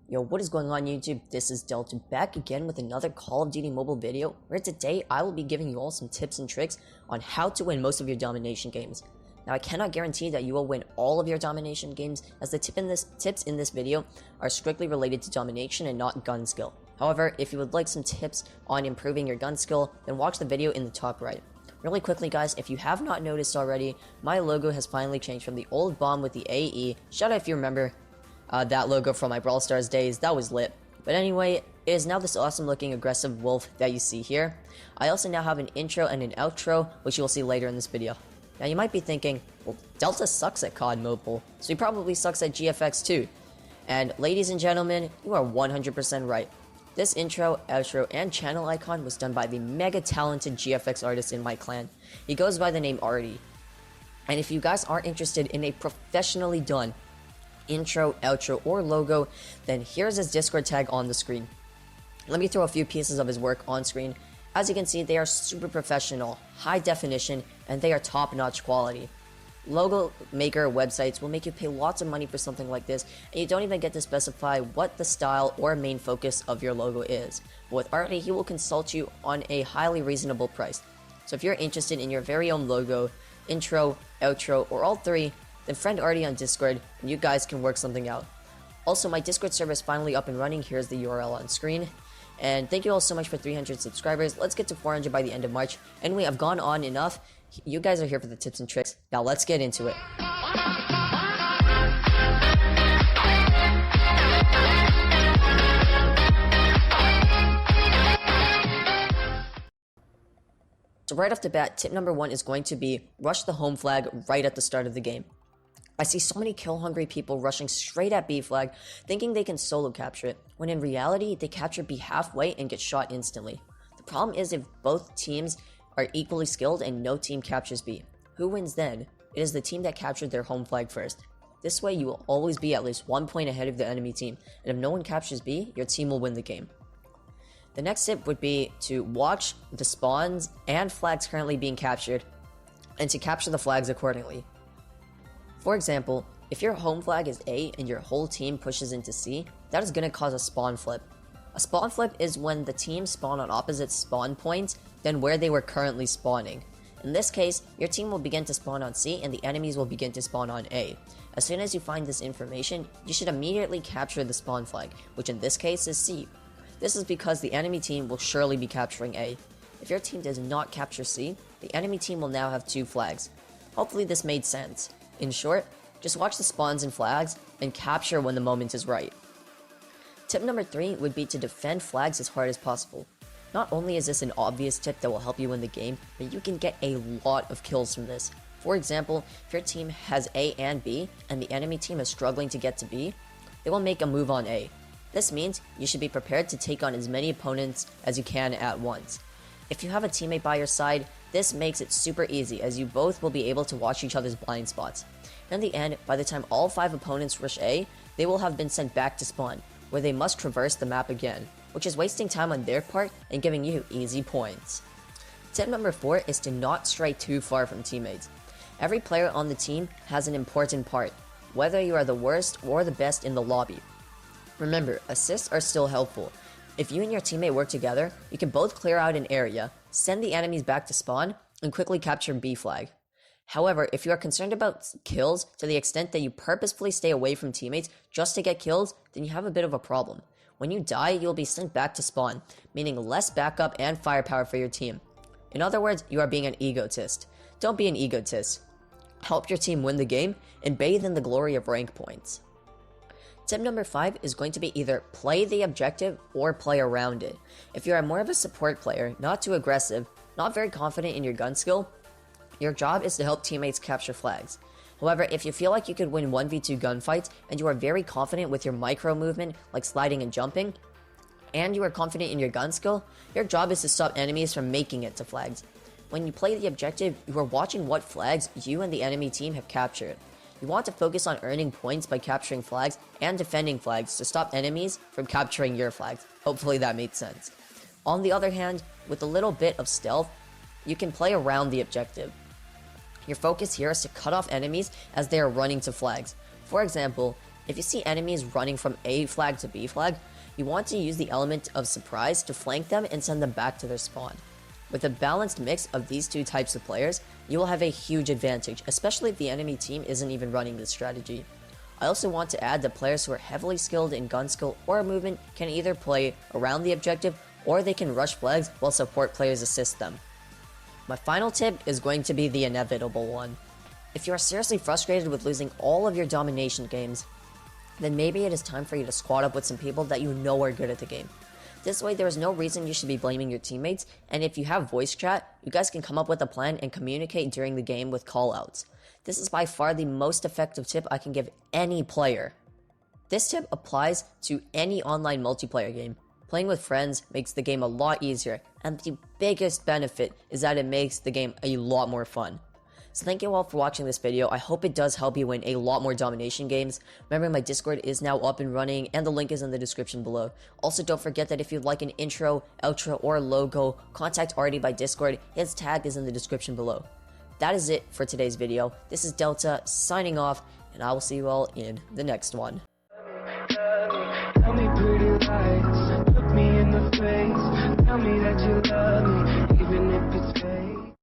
Yo, what is going on YouTube? This is Delta back again with another Call of Duty mobile video, where today I will be giving you all some tips and tricks on how to win most of your domination games. Now I cannot guarantee that you will win all of your domination games, as the tips in this video are strictly related to domination and not gun skill. However, if you would like some tips on improving your gun skill, then watch the video in the top right. Really quickly guys, if you have not noticed already, my logo has finally changed from the old bomb with the AE. Shout out if you remember that logo from my Brawl Stars days. That was lit. But anyway, it is now this awesome looking aggressive wolf that you see here. I also now have an intro and an outro, which you will see later in this video. Now you might be thinking, well, Delta sucks at COD Mobile, so he probably sucks at GFX too. And ladies and gentlemen, you are 100% right. This intro, outro, and channel icon was done by the mega talented GFX artist in my clan. He goes by the name Arti. And if you guys are interested in a professionally done intro, outro, or logo, then here's his Discord tag on the screen. Let me throw a few pieces of his work on screen. As you can see, they are super professional, high definition, and they are top-notch quality. Logo maker websites will make you pay lots of money for something like this, and you don't even get to specify what the style or main focus of your logo is. But with Arti, he will consult you on a highly reasonable price. So if you're interested in your very own logo, intro, outro, or all three, then friend Arti on Discord, and you guys can work something out. Also, my Discord server is finally up and running. Here's the URL on screen. And thank you all so much for 300 subscribers. Let's get to 400 by the end of March. Anyway, I've gone on enough. You guys are here for the tips and tricks. Now let's get into it. So right off the bat, tip number 1 is going to be rush the home flag right at the start of the game. I see so many kill-hungry people rushing straight at B flag, thinking they can solo capture it, when in reality, they capture B halfway and get shot instantly. The problem is if both teams are equally skilled and no team captures B. Who wins then? It is the team that captured their home flag first. This way, you will always be at least 1 point ahead of the enemy team, and if no one captures B, your team will win the game. The next tip would be to watch the spawns and flags currently being captured, and to capture the flags accordingly. For example, if your home flag is A and your whole team pushes into C, that is going to cause a spawn flip. A spawn flip is when the teams spawn on opposite spawn points than where they were currently spawning. In this case, your team will begin to spawn on C and the enemies will begin to spawn on A. As soon as you find this information, you should immediately capture the spawn flag, which in this case is C. This is because the enemy team will surely be capturing A. If your team does not capture C, the enemy team will now have 2 flags. Hopefully this made sense. In short, just watch the spawns and flags and capture when the moment is right. Tip number 3 would be to defend flags as hard as possible. Not only is this an obvious tip that will help you win the game, but you can get a lot of kills from this. For example, if your team has A and B, and the enemy team is struggling to get to B, they will make a move on A. This means you should be prepared to take on as many opponents as you can at once. If you have a teammate by your side, this makes it super easy, as you both will be able to watch each other's blind spots. In the end, by the time all 5 opponents rush A, they will have been sent back to spawn, where they must traverse the map again, which is wasting time on their part and giving you easy points. Tip number 4 is to not stray too far from teammates. Every player on the team has an important part, whether you are the worst or the best in the lobby. Remember, assists are still helpful. If you and your teammate work together, you can both clear out an area, send the enemies back to spawn, and quickly capture B flag. However, if you are concerned about kills to the extent that you purposefully stay away from teammates just to get kills, then you have a bit of a problem. When you die, you will be sent back to spawn, meaning less backup and firepower for your team. In other words, you are being an egotist. Don't be an egotist. Help your team win the game and bathe in the glory of rank points. Tip number 5 is going to be either play the objective or play around it. If you are more of a support player, not too aggressive, not very confident in your gun skill, your job is to help teammates capture flags. However, if you feel like you could win 1v2 gunfights and you are very confident with your micro movement, like sliding and jumping, and you are confident in your gun skill, your job is to stop enemies from making it to flags. When you play the objective, you are watching what flags you and the enemy team have captured. You want to focus on earning points by capturing flags and defending flags to stop enemies from capturing your flags. Hopefully that made sense. On the other hand, with a little bit of stealth, you can play around the objective. Your focus here is to cut off enemies as they are running to flags. For example, If you see enemies running from A flag to B flag, you want to use the element of surprise to flank them and send them back to their spawn. With a balanced mix of these two types of players, you will have a huge advantage, especially if the enemy team isn't even running this strategy. I also want to add that players who are heavily skilled in gun skill or movement can either play around the objective or they can rush flags while support players assist them. My final tip is going to be the inevitable one. If you are seriously frustrated with losing all of your domination games, then maybe it is time for you to squad up with some people that you know are good at the game. This way, there is no reason you should be blaming your teammates, and if you have voice chat, you guys can come up with a plan and communicate during the game with callouts. This is by far the most effective tip I can give any player. This tip applies to any online multiplayer game. Playing with friends makes the game a lot easier, and the biggest benefit is that it makes the game a lot more fun. So thank you all for watching this video. I hope it does help you win a lot more domination games. Remember, my Discord is now up and running, and the link is in the description below. Also, don't forget that if you'd like an intro, outro, or logo, contact Arti by Discord. His tag is in the description below. That is it for today's video. This is Delta signing off, and I will see you all in the next one.